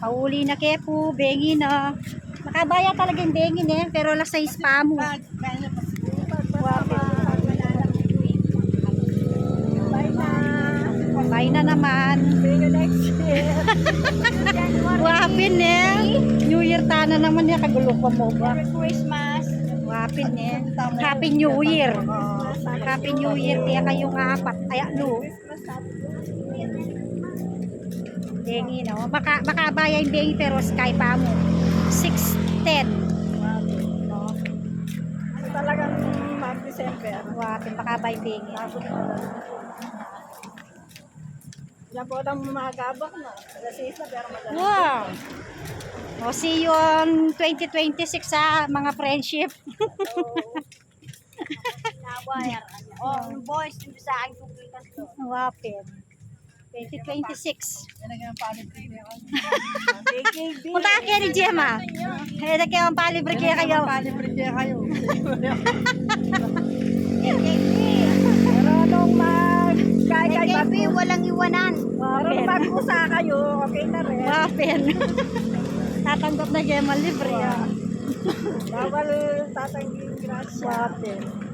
Pauli na kepo, bengi na. Makabaya talaga yung bengi eh, pero lasa yung spam mo. Bye na naman. Wapin eh. New Year tana naman niya, kagulo pa mo ba? Merry Christmas. Wapin eh. Happy New Year. Happy New Year kaya kayong apat. Ay, ano? Bengi no. Makabaya yung bengi pero sky pa mo. 610. Talagang mag-December. Wapin, makabaya yung bengi. Yan po ang magabak na. Alas 6 na pero madali. Wow! O, see you on 2026 sa mga friendship. Nawire. Oh, boys, hindi sa akin kukikas to. Wapin. 2026. Yan ang palibre niya. Punta ka kaya ni Gemma. Kaya kayo ang palibre kaya kayo. Palibre niya kayo. Pero nung mag-kay-kay walang iwanan. Pero nung mag-usa kayo, okay na rin. Wapin. Tatanggap na Gemma libre. Bawal tatangging grasya. Wapin.